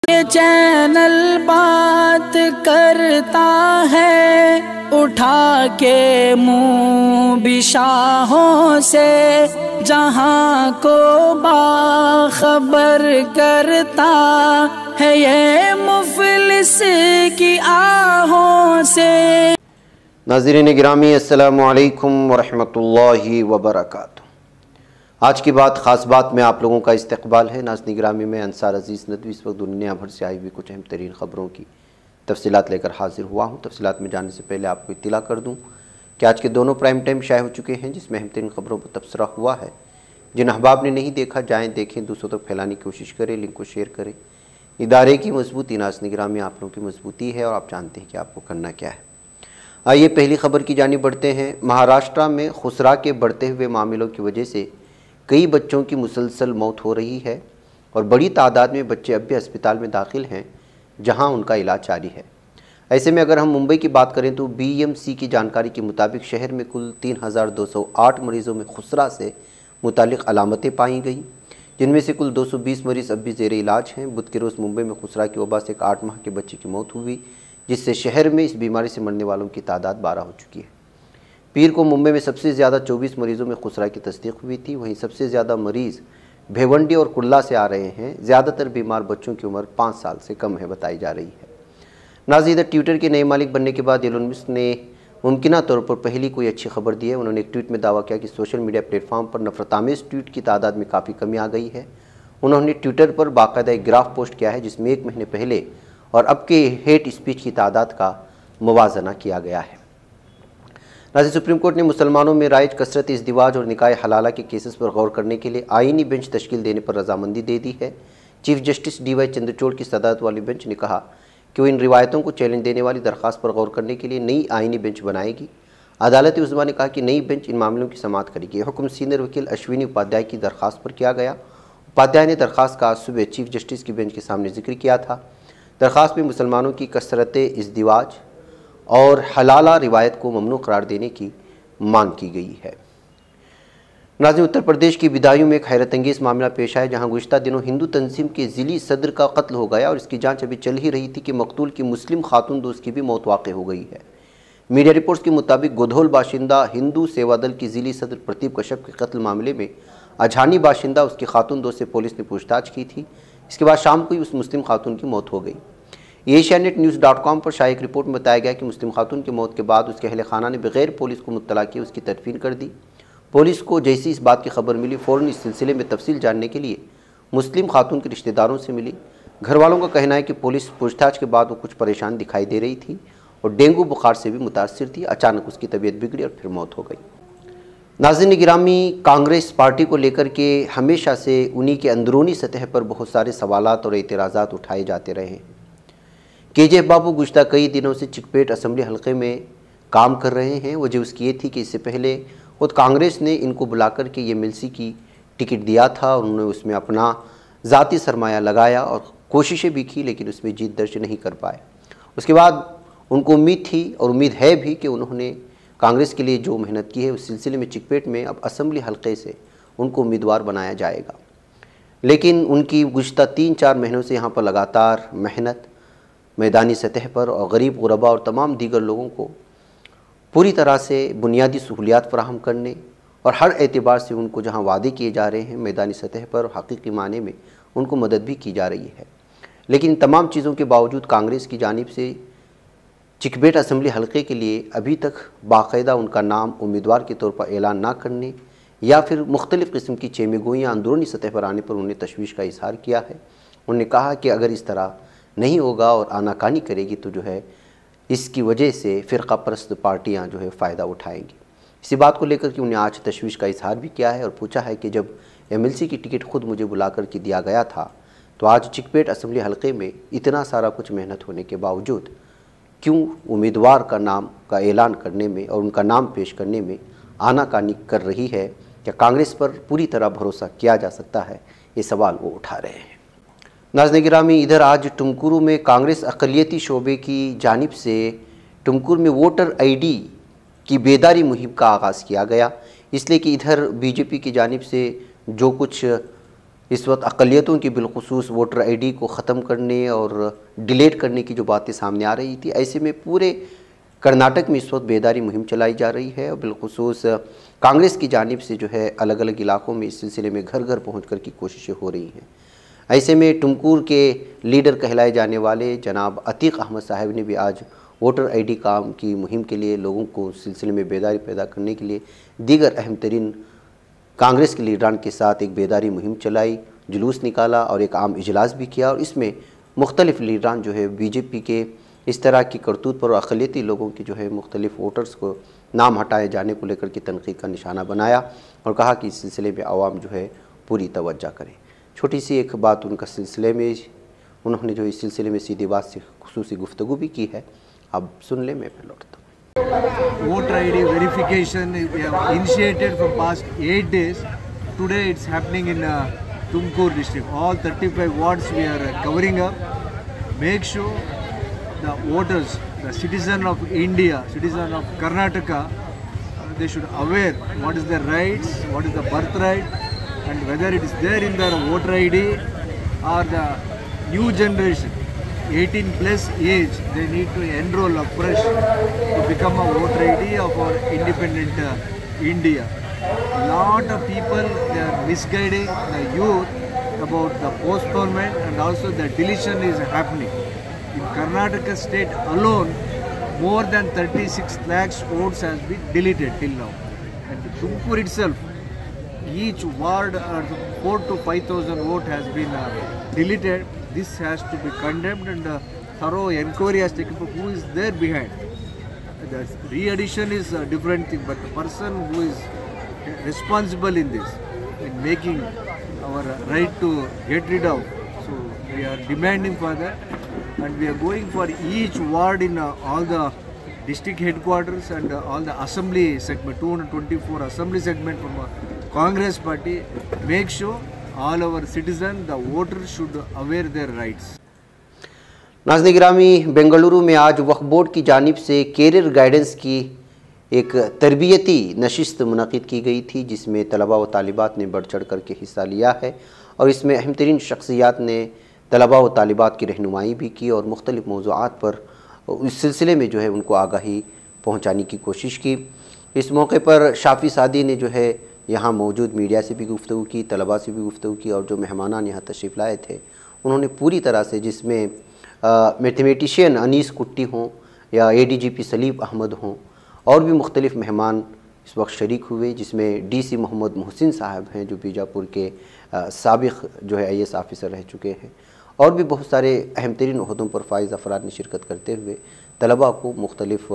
ये चैनल बात करता है उठा के मुँह बिशाहों से, जहाँ को बाखबर करता है ये मुफलिस की आहों से। नाज़रीन गिरामी, अस्सलामु अलैकुम वरहमतुल्लाहि वबरकातुहू। आज की बात ख़ास बात में आप लोगों का इस्तकबाल है। नाज़रीन गिरामी, मैं अंसार अज़ीज़ नदवी इस वक्त दुनिया भर से आई हुई कुछ अहम तरीन ख़बरों की तफसीलात लेकर हाजिर हुआ हूँ। तफसीलात में जाने से पहले आपको इत्तला कर दूँ कि आज के दोनों प्राइम टाइम शाये हो चुके हैं, जिसमें अहम तरीन ख़बरों पर तबसरा हुआ है। जिन अहबाब ने नहीं देखा, जाएँ देखें, दूसरों तक फैलाने की कोशिश करें, लिंक को शेयर करें। इदारे की मजबूती नाज़रीन गिरामी आप लोगों की मजबूती है और आप जानते हैं कि आपको करना क्या है। आइए पहली खबर की जानिब बढ़ते हैं। महाराष्ट्र में खुसरा के बढ़ते हुए मामलों की वजह से कई बच्चों की मुसलसल मौत हो रही है और बड़ी तादाद में बच्चे अब भी अस्पताल में दाखिल हैं, जहां उनका इलाज जारी है। ऐसे में अगर हम मुंबई की बात करें तो बीएमसी की जानकारी के मुताबिक शहर में कुल 3208 मरीज़ों में खुसरा से मुतालिक अलामतें पाई गई, जिनमें से कुल 220 मरीज़ अब भी ज़ेर इलाज हैं। बुध के रोज़ मुंबई में खुसरा की वबा से एक 8 माह के बच्चे की मौत हुई, जिससे शहर में इस बीमारी से मरने वालों की तादाद 12 हो चुकी है। पीर को मुंबई में सबसे ज़्यादा 24 मरीज़ों में खुसरा की तस्दीक हुई थी। वहीं सबसे ज़्यादा मरीज़ भिवंडी और कुल्ला से आ रहे हैं। ज़्यादातर बीमार बच्चों की उम्र 5 साल से कम है बताई जा रही है। नाज़रीन, ट्विटर के नए मालिक बनने के बाद एलन मस्क ने मुमकिना तौर पर पहली कोई अच्छी खबर दी है। उन्होंने एक ट्वीट में दावा किया कि सोशल मीडिया प्लेटफॉर्म पर नफरतामेज़ ट्वीट की तादाद में काफ़ी कमी आ गई है। उन्होंने ट्विटर पर बाकायदा एक ग्राफ पोस्ट किया है, जिसमें 1 महीने पहले और अब के हेट स्पीच की तादाद का मुवाजना किया गया है। नाज़रीन, सुप्रीम कोर्ट ने मुसलमानों में राइज कसरत इज़्दिवाज और निकाह हलाला के केसेस पर गौर करने के लिए आईनी बेंच तश्कील देने पर रजामंदी दे दी है। चीफ जस्टिस DY चंद्रचूड़ की सदारत वाली बेंच ने कहा कि वो इन रिवायतों को चैलेंज देने वाली दरख्वास्त पर गौर करने के लिए नई आईनी बेंच बनाएगी। अदालत उज़्मा ने कहा कि नई बेंच इन मामलों की समाअत करेगी। हुक्म सीनियर वकील अश्विनी उपाध्याय की दरख्वास्त पर किया गया। उपाध्याय ने दरख्वास्त का आज सुबह चीफ जस्टिस की बेंच के सामने जिक्र किया था। दरख्वास्त में मुसलमानों की कसरत इज़्दिवाज और हलाला रिवायत को ममनू करार देने की मांग की गई है। नाज़रीन, उत्तर प्रदेश की विदायूं में एक हैरत अंगेज़ मामला पेश आया, जहां गुज़िश्ता दिनों हिंदू तंजीम के ज़िली सदर का कत्ल हो गया और इसकी जांच अभी चल ही रही थी कि मकतूल की मुस्लिम खातून दोस्त की भी मौत वाक़ हो गई है। मीडिया रिपोर्ट्स के मुताबिक गोधोल बाशिंदा हिंदू सेवा दल की ज़िली सदर प्रदीप कश्यप के कत्ल मामले में अझानी बाशिंदा उसकी खातून दोस्त से पुलिस ने पूछताछ की थी। इसके बाद शाम को ही उस मुस्लिम खातून की मौत हो गई। एशियानेट-न्यूज़.com पर शाया एक रिपोर्ट में बताया गया कि मुस्लिम खातून की मौत के बाद उसके अहले खाना ने बगैर पुलिस को मुत्तला किए उसकी तदफीन कर दी। पुलिस को जैसी इस बात की खबर मिली, फ़ौरन इस सिलसिले में तफसील जानने के लिए मुस्लिम खातून के रिश्तेदारों से मिली। घर वालों का कहना है कि पुलिस पूछताछ के बाद वो कुछ परेशान दिखाई दे रही थी और डेंगू बुखार से भी मुतासिर थी। अचानक उसकी तबीयत बिगड़ी और फिर मौत हो गई। नाज़रीन गिरामी, कांग्रेस पार्टी को लेकर के हमेशा से उन्हीं के अंदरूनी सतह पर बहुत सारे सवालात और एतराज़ात उठाए जाते रहे हैं। KJ बाबू गुज़िश्ता कई दिनों से चिकपेट असम्बली हलक़े में काम कर रहे हैं। वजह उसकी ये थी कि इससे पहले खुद कांग्रेस ने इनको बुलाकर के ये मिलसी की टिकट दिया था और उन्होंने उसमें अपना ज़ाती सरमाया लगाया और कोशिशें भी की, लेकिन उसमें जीत दर्ज नहीं कर पाए। उसके बाद उनको उम्मीद थी और उम्मीद है भी कि उन्होंने कांग्रेस के लिए जो मेहनत की है उस सिलसिले में चिकपेट में अब असम्बली हलक़े से उनको उम्मीदवार बनाया जाएगा। लेकिन उनकी गुज़िश्ता 3-4 महीनों से यहाँ पर लगातार मेहनत मैदानी सतह पर और गरीब गुरबा और तमाम दीगर लोगों को पूरी तरह से बुनियादी सहूलियात फराहम करने और हर एतबार से उनको जहां वादे किए जा रहे हैं मैदानी सतह पर और हकीकी माने में उनको मदद भी की जा रही है। लेकिन तमाम चीज़ों के बावजूद कांग्रेस की जानिब से चिकपेट असम्बली हलक़े के लिए अभी तक बाकायदा उनका नाम उम्मीदवार के तौर पर ऐलान ना करने या फिर मुख्तलिफ़ किस्म की चेमेगोइयाँ अंदरूनी सतह पर आने पर उन्होंने तशवीश का इजहार किया है। उन्होंने कहा कि अगर इस तरह नहीं होगा और आनाकानी करेगी तो जो है इसकी वजह से फ़िरक़ा परस्त पार्टियां जो है फ़ायदा उठाएंगी। इसी बात को लेकर कि उन्हें आज तशवीश का इजहार भी किया है और पूछा है कि जब MLC की टिकट खुद मुझे बुला कर के दिया गया था तो आज चिकपेट असम्बली हलक़े में इतना सारा कुछ मेहनत होने के बावजूद क्यों उम्मीदवार का नाम का ऐलान करने में और उनका नाम पेश करने में आनाकानी कर रही है? क्या कांग्रेस पर पूरी तरह भरोसा किया जा सकता है? ये सवाल वो उठा रहे हैं। नाज़रीन गिरामी, इधर आज टुमकुरू में कांग्रेस अक़लियती शोबे की जानिब से टुमकुरू में वोटर ID की बेदारी मुहिम का आगाज़ किया गया, इसलिए कि इधर BJP की जानिब से जो कुछ इस वक्त अक़लियतों की बिलखुसूस वोटर आईडी को ख़त्म करने और डिलीट करने की जो बातें सामने आ रही थी, ऐसे में पूरे कर्नाटक में इस वक्त बेदारी मुहिम चलाई जा रही है और बिलखुसूस कांग्रेस की जानिब से जो है अलग अलग इलाकों में इस सिलसिले में घर घर पहुँच कर की कोशिशें हो रही हैं। ऐसे में टुमकुर के लीडर कहलाए जाने वाले जनाब अतीक अहमद साहब ने भी आज वोटर आईडी काम की मुहिम के लिए लोगों को सिलसिले में बेदारी पैदा करने के लिए दीगर अहम तरीन कांग्रेस के लीडरान के साथ एक बेदारी मुहिम चलाई, जुलूस निकाला और एक आम इजलास भी किया। और इसमें मुख्तलिफ लीडरान जो है बीजेपी के इस तरह की करतूत पर और अक़लियती लोगों की जो है मुख्तलिफ वोटर्स को नाम हटाए जाने को लेकर के तनक़ीद का निशाना बनाया और कहा कि इस सिलसिले में आवाम जो है पूरी तवज्जो करे। छोटी सी एक बात उनका सिलसिले में उन्होंने जो इस सिलसिले में सीधी बात से खुसूसी गुफ्तगू भी की है, अब सुन ले, मैं फिर लौटता हूँ। Voter ID verification we have initiated for past 8 days. Today it's happening in Tumkur district. All 35 wards we are covering up. Make sure the voters, the citizen of India, citizen of Karnataka, they should aware what is their rights, what is the birthright, and whether it is there in their voter ID or the new generation. 18 plus age, they need to enroll afresh to become a voter ID of our independent India. Lot of people, they are misguiding the youth about the postponement and also the deletion is happening. In Karnataka state alone, more than 36 lakhs votes has been deleted till now. And Tumkur itself, each ward 4 to 5,000 vote has been deleted. This has to be condemned and thorough inquiry has taken place. Who is there behind? The re-addition is a different thing, but the person who is responsible in this, in making our right to get rid of, so we are demanding for that, and we are going for each ward in all the district headquarters and all the assembly segment, 224 assembly segment from Congress party. Make sure all our citizens, the voters should aware their rights. नाज़रीन गिरामी, बेंगलुरु में आज वक्फ board की जानिब से career guidance की एक तरबियती नशिस्त मुनक़िद की गई थी, जिसमें तलबा व तालिबात ने बढ़ चढ़ कर के हिस्सा लिया है और इसमें अहम तरीन शख्सियात ने तलबा व तालिबात की रहनुमाई भी की और मुख्तलिफ़ मौज़ूआत पर इस सिलसिले में जो है उनको आगाही पहुँचाने की कोशिश की। इस मौके पर शाफ़ी सादी ने जो है यहाँ मौजूद मीडिया से भी गुफ्तगू की, तलबा से भी गुफ्तगू की और जो मेहमानान यहाँ तशरीफ़ लाए थे उन्होंने पूरी तरह से, जिसमें मैथमेटिशियन अनीस कुट्टी हों या ADGP सलीम अहमद हों और भी मुख्तलिफ़ मेहमान इस वक्त शरीक हुए, जिसमें DC मोहम्मद मोहसिन साहब हैं जो बीजापुर के साबिक़ जो है IAS ऑफिसर रह चुके हैं और भी बहुत सारे अहम तरीन ओहदों पर फाइज़ अफराद ने शिरकत करते हुए तलबा को मुख्तलिफ़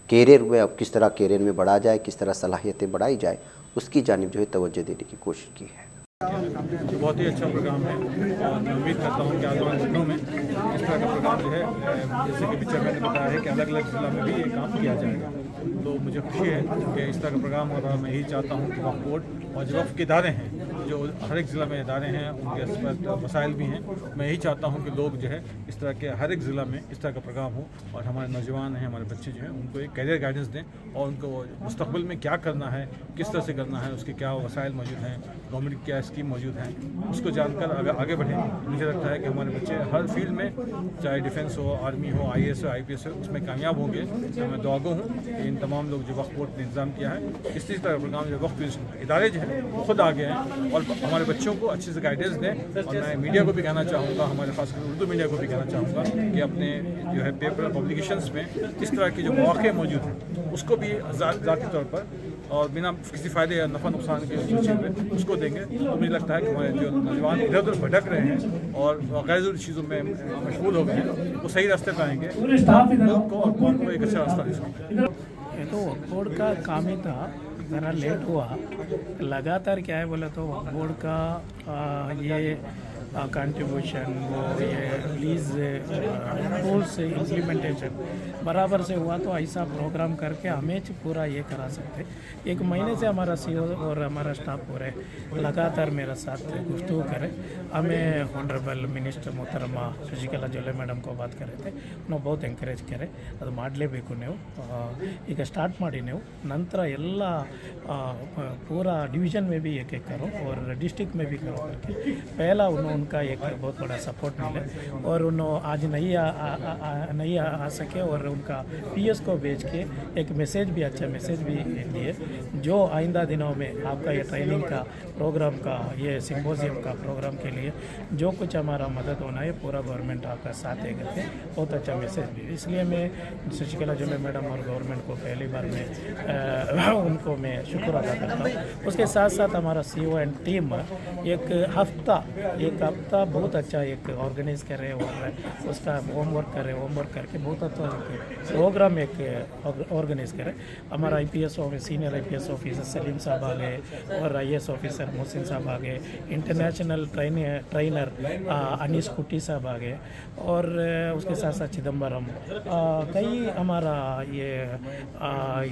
कैरियर में अब किस तरह कैरियर में बढ़ा जाए, किस तरह सलाहियतें बढ़ाई जाए, उसकी जानिब जो है तवज्जो देने की कोशिश की है। बहुत ही अच्छा प्रोग्राम है और मैं उम्मीद करता हूँ कि आने वाले दिनों में इस तरह का प्रोग्राम जो है, जैसे कि पिक्चर मैंने बताया है कि अलग अलग जिला में भी ये काम किया जाएगा, तो मुझे खुशी है कि इस तरह का प्रोग्राम हो रहा है। मैं यही चाहता हूँ कि वक्फ बोर्ड और जो वक्फ के इदारे हैं, जो हर एक ज़िला में इदारे हैं, उनके इस पर मसाइल भी हैं, मैं यही चाहता हूँ कि लोग जो है इस तरह के हर एक ज़िला में इस तरह का प्रोग्राम हो और हमारे नौजवान हैं, हमारे बच्चे जो हैं उनको एक कैरियर गाइडेंस दें और उनको मुस्तक़बिल में क्या करना है, किस तरह से करना है, उसके क्या वसाइल मौजूद हैं, गवर्नमेंट की क्या स्कीम मौजूद हैं, उसको जानकर आगे बढ़ें। मुझे लगता है कि हमारे बच्चे हर फील्ड में, चाहे डिफेंस हो, आर्मी हो, IAS हो, IPS हो, उसमें कामयाब होंगे। तो मैं दुआगो हूँ कि इन तमाम लोग जो वक्फ बोर्ड ने इंतज़ाम किया है, इसी तरह प्रोग्राम जो वक्फ इदारे जो हैं वो खुद आगे हैं और हमारे बच्चों को अच्छे से गाइडेंस दें। और मैं मीडिया को भी कहना चाहूँगा, हमारे खासकर उर्दू मीडिया को भी कहना चाहूँगा कि अपने जो है पेपर पब्लिकेशंस में इस तरह के जो मौके मौजूद हैं उसको भी ज़ाती तौर पर और बिना किसी फ़ायदे या नफ़ा नुकसान के सूची में उसको देंगे। तो मुझे लगता है कि हमारे जो नौजवान इधर उधर भटक रहे हैं और गैर ज़रूरी चीज़ों में मशगूल हो गए हैं, वो सही रास्ते पर आएंगे, मुल्क को और कौम को एक अच्छा रास्ता दे सकेंगे। ये तो वक्फ बोर्ड का काम ही था, ज़रा लेट हुआ। लगातार क्या है बोले तो वक्फ बोर्ड का ये कंट्रीब्यूशन, वो ये लीज रूल्स इम्प्लीमेंटेशन बराबर से हुआ तो ऐसा प्रोग्राम करके हमें पूरा ये करा सकते। 1 महीने से हमारा CEO और हमारा स्टाफ पूरे लगातार मेरे साथ गुफ्तगू करे। हमें ऑनरेबल मिनिस्टर मोहतरमा शशिकला जोले ಮೇಡಮ್ को बात करे थे, ನಾವು बहुत ಎಂಕರೇಜ್ करे ಅದು ಮಾಡಲೇಬೇಕು ನೀವು ಈಗ ಸ್ಟಾರ್ಟ್ ಮಾಡಿ ನೀವು ನಂತರ ಎಲ್ಲ पूरा डिवीज़न में भी एक करो और डिस्ट्रिक्ट में भी करो करके पहला उनका एक बहुत बड़ा सपोर्ट मिले और उन्होंने आज नहीं आ सके और उनका PS को भेज के एक मैसेज भी अच्छा मैसेज भी दिए जो आइंदा दिनों में आपका ये ट्रेनिंग का प्रोग्राम का ये सिम्पोजियम का प्रोग्राम के लिए जो कुछ हमारा मदद होना है पूरा गवर्नमेंट आपका साथ है करके बहुत अच्छा मैसेज भी। इसलिए मैं शशिकला जोले मैडम और गवर्नमेंट को पहली बार में उनको मैं शुक्र अदा करता हूँ। उसके साथ साथ हमारा CEO एंड टीम एक हफ्ता बहुत अच्छा एक ऑर्गेनाइज करे और उसका होमवर्क करके बहुत अच्छा प्रोग्राम एक ऑर्गेनाइज करे। हमारा IPS officer senior IPS officer Salim साहब आ गए और IAS ऑफिसर मोहसिन साहब आ गए, इंटरनेशनल ट्रेनर अनीस कुट्टी साहब आ गए और उसके साथ साथ चिदम्बरम कई हमारा ये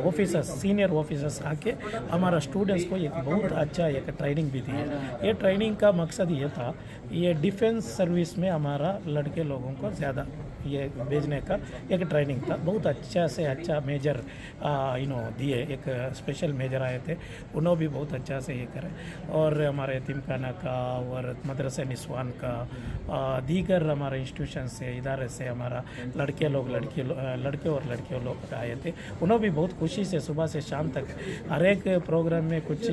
ऑफिसर्स सीनियर ऑफिसर्स आके हमारा स्टूडेंट्स को एक बहुत अच्छा एक ट्रेनिंग भी दी है। ये ट्रेनिंग का मकसद ये था, ये डिफेंस सर्विस में हमारा लड़के लोगों को ज़्यादा ये भेजने का एक ट्रेनिंग था। बहुत अच्छा से अच्छा मेजर दिए, एक स्पेशल मेजर आए थे, उन्होंने भी बहुत अच्छा से ये करे और हमारे यतीमखाना का और मदरसा निस्वान का दीगर हमारे इंस्टीट्यूशन से इदारे से हमारा लड़के और लड़कियों लोग आए थे। उन्होंने भी बहुत खुशी से सुबह से शाम तक हर एक प्रोग्राम में कुछ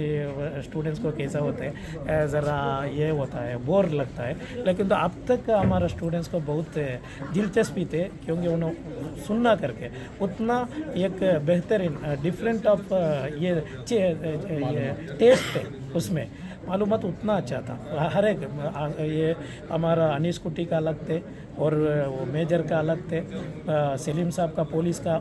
स्टूडेंट्स को कैसा होता है ज़रा ये होता है बोर लगता है, लेकिन तो अब तक हमारा स्टूडेंट्स को बहुत दिलचस्पी थे क्योंकि उन्होंने सुनना करके उतना एक बेहतरीन डिफरेंट ऑफ ये टेस्ट है उसमें मालूमात उतना अच्छा था। हर एक ये हमारा अनीस कुट्टी का अलग थे और वो मेजर का अलग थे, सलीम साहब का पुलिस का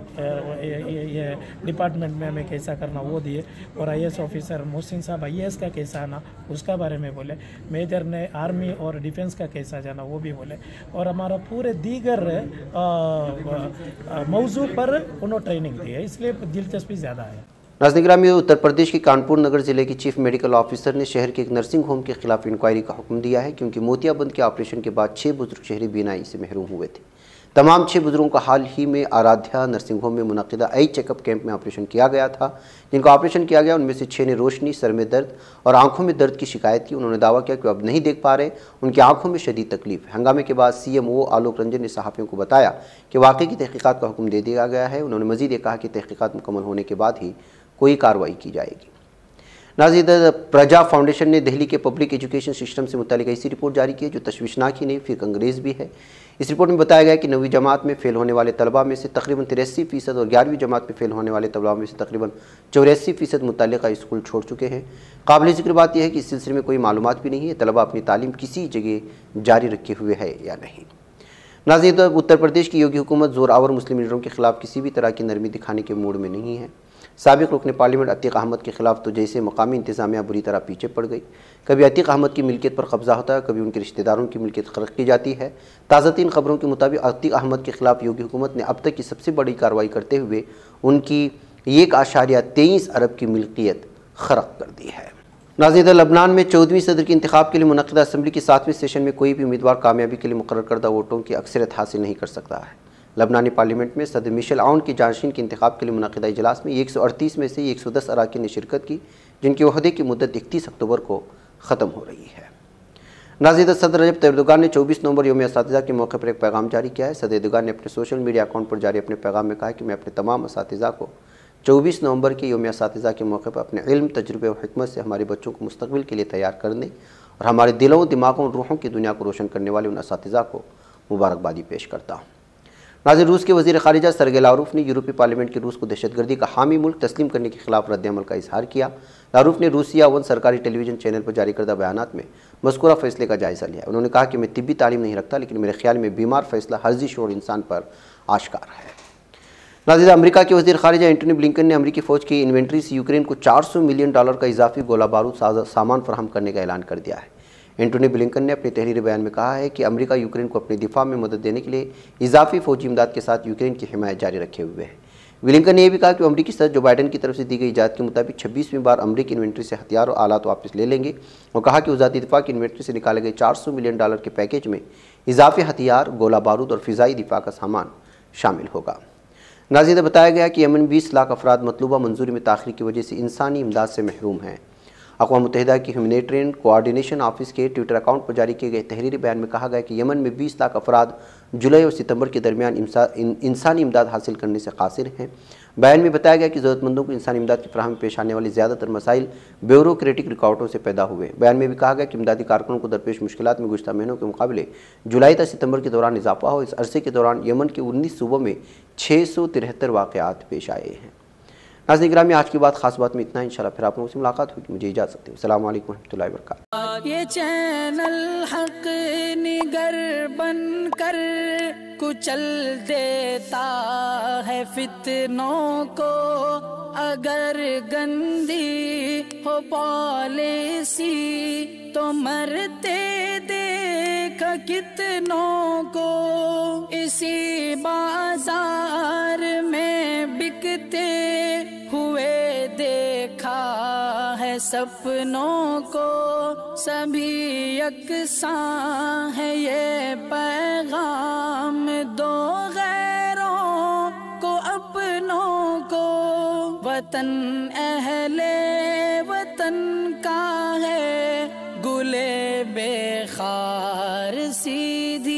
ये डिपार्टमेंट में हमें कैसा करना वो दिए और IAS ऑफिसर मोहसिन साहब IAS का कैसा आना उसका बारे में बोले, मेजर ने आर्मी और डिफेंस का कैसा जाना वो भी बोले और हमारा पूरे दीगर मौजू पर उन्होंने ट्रेनिंग दी है, इसलिए दिलचस्पी ज़्यादा है। नाज़रीन ग्रामी, उत्तर प्रदेश के कानपुर नगर जिले की चीफ मेडिकल ऑफिसर ने शहर के एक नर्सिंग होम के खिलाफ इंक्वायरी का हुक्म दिया है क्योंकि मोतियाबंद के ऑपरेशन के बाद 6 बुजुर्ग शहरी बीनाई से महरूम हुए थे। तमाम 6 बुजुर्गों का हाल ही में आराध्या नर्सिंग होम में मुनक़िदा आई चेकअप कैंप में ऑपरेशन किया गया था। जिनका ऑपरेशन किया गया उनमें से 6 ने रोशनी, सर में दर्द और आंखों में दर्द की शिकायत की। उन्होंने दावा किया कि अब नहीं देख पा रहे, उनकी आंखों में शदीद तकलीफ है। हंगामे के बाद CMO आलोक रंजन ने सहाफ़ियों को बताया कि वाक़े की तहक़ीक़ात का हुक्म दे दिया गया है। उन्होंने मज़ीद ये कहा कि तहक़ीक़ात मुकम्मल होने के बाद ही कोई कार्रवाई की जाएगी। नाज़रीन, प्रजा फाउंडेशन ने दिल्ली के पब्लिक एजुकेशन सिस्टम से मुतालिक ऐसी रिपोर्ट जारी की है जो तशवीशनाक ही नहीं फिर अंग्रेज़ भी है। इस रिपोर्ट में बताया गया कि 9वीं जमात में फ़ेल होने वाले तलबा में से तकरीबन 83% और 11वीं जमात में फ़ेल होने वाले तलबा में से तकरीबन 84% मुतल्लिक़ा स्कूल छोड़ चुके हैं। काबिल ज़िक्र बात यह है कि इस सिलसिले में कोई मालूमात भी नहीं है तलबा अपनी तालीम किसी जगह जारी रखे हुए है या नहीं। नाज़रीन, उत्तर प्रदेश की योगी हुकूमत ज़ोरावर मुस्लिम लीडरों के खिलाफ किसी भी तरह की नरमी दिखाने के मूड में नहीं है। साबिक़ रुकन पार्लियामेंट अतीक अहमद के खिलाफ तो जैसे मकामी इंतज़ामिया बुरी तरह पीछे पड़ गई। कभी अतीक अहमद की मिल्कियत पर कब्ज़ा होता है, कभी उनके रिश्तेदारों की मिल्कियत ख़र्क की जाती है। ताज़ा तीन खबरों के मुताबिक अतीक अहमद के खिलाफ योगी हुकूमत ने अब तक की सबसे बड़ी कार्रवाई करते हुए उनकी 1.23 अरब की मिल्कियत ख़र्क कर दी है। नाज़रीन, लबनान में 14वीं सदर के इंतखाब के लिए मुनक़िदा असम्बली के 7वें सेशन में कोई भी उम्मीदवार कामयाबी के लिए मुकर्रर करदा वोटों की अक्सरियत हासिल नहीं कर सकता है। लबनानी पार्लियामेंट में सदर मिशेल आउन की जानशीन के इंतखाब के लिए मुनक़िदा इजलास में 138 में से 110 अराकीन ने शिरकत की, जिनके ओहदे की मुद्दत 31 अक्टूबर को ख़त्म हो रही है। नाज़रीन, सदर रजब तैयब एर्दोगान ने 24 नवंबर यौम असातिज़ा के मौके पर एक पैगाम जारी किया है। सदर एर्दोगान ने अपने सोशल मीडिया अकाउंट पर जारी अपने पैगाम में कहा कि मैं अपने तमाम असातिज़ा को 24 नवंबर के यौम असातिज़ा के मौके पर अपने इल्म, तजुर्बे और हिकमत से हमारे बच्चों को मुस्तक़बिल के लिए तैयार करने और हमारे दिलों, दिमागों और रूहों की दुनिया को रोशन करने वाले उन असातिज़ा को मुबारकबादी पेश करता हूँ। नाज़रीन, रूस के वज़ीर ख़ारिजा सरगे लावरोफ ने यूरोपीय पार्लियामेंट के रूस को दहशतगर्दी का हामी मुल्क तस्लीम करने के खिलाफ रद्द-ए-अमल का इजहार किया। लावरोफ ने रूसिया 1 सरकारी टेलीविज़न चैनल पर जारी करदा बयानात में मज़कूरा फ़ैसले का जायज़ा लिया। उन्होंने कहा कि मैं तिब्बी तालीम नहीं रखता, लेकिन मेरे ख्याल में बीमार फ़ैसला हर जी शोर इंसान पर आश्कार है। नाज़रीन, अमेरिका के वज़ीर ख़ारिजा एंटनी ब्लिंकन ने अमेरिकी फ़ौज की इन्वेंट्री से यूक्रेन को $400 मिलियन का इजाफी गोला बारूद सामान फराहम करने का ऐलान कर दिया है। एंटोनी ब्लिंकन ने अपने तहरीरी बयान में कहा है कि अमेरिका यूक्रेन को अपने दिफा में मदद देने के लिए इजाफी फौजी इमदाद के साथ यूक्रेन की हिमायत जारी रखे हुए है। ब्लिंकन ने यह भी कहा कि वो अमरीकी सदर जो बाइडन की तरफ से दी गई इजाज़त के मुताबिक 26वीं बार अमरीकी इन्वेंट्री से हथियार और आलात वापस ले लेंगे और कहा कि वज़ारत दिफा की इन्वेंट्री से निकाले गए $400 मिलियन के पैकेज में इजाफी हथियार, गोला बारूद और फ़िज़ाई दिफा का सामान शामिल होगा। नाज़रीन, बताया गया कि यमन 20 लाख अफराद मतलूबा मंजूरी में ताख़ीर की वजह से इंसानी इमदाद से महरूम हैं। अक़वाम मुत्तहिदा की ह्यूमैनिटेरियन कोऑर्डिनेशन ऑफिस के ट्विटर अकाउंट पर जारी किए गए तहरीरी बयान में कहा गया कि यमन में 20 लाख अफराद जुलाई और सितंबर के दरमियान इंसानी इमदाद हासिल करने से कासिर हैं। बयान में बताया गया कि ज़रूरतमंदों को इंसानी इमदाद की फराहमी पेश आने वाली ज़्यादातर मसाइल ब्यूरोक्रेटिक रुकावटों से पैदा हुए। बयान में भी कहा गया कि इमदादी कारकुनों को दरपेश मुश्किलात में गुज़श्ता महीनों के मुकाबले जुलाई तक सितंबर के दौरान इजाफा हो। इस अरसे के दौरान यमन के 19 सूबों में 673 वाक़यात पेश आए हैं। नाज़रीन गिरामी, आज की बात खास बात में इतना। इंशाल्लाह फिर आप लोगों से मुलाकात होगी। मुझे इजाज़त दें। अस्सलाम वालेकुम रहमतुल्लाहि व बरकातहू। ये चैनल हक निगर बन कर कुचल देता है फितनों को, अगर गंदी हो पॉलिसी तो मरते देख कितनों को। इसी बाजार में बिकते हुए देखा है सपनों को, सभी यकसां है ये पैगाम दो गैरों को अपनों को। वतन अहले वतन का है गुले बेखार सीधी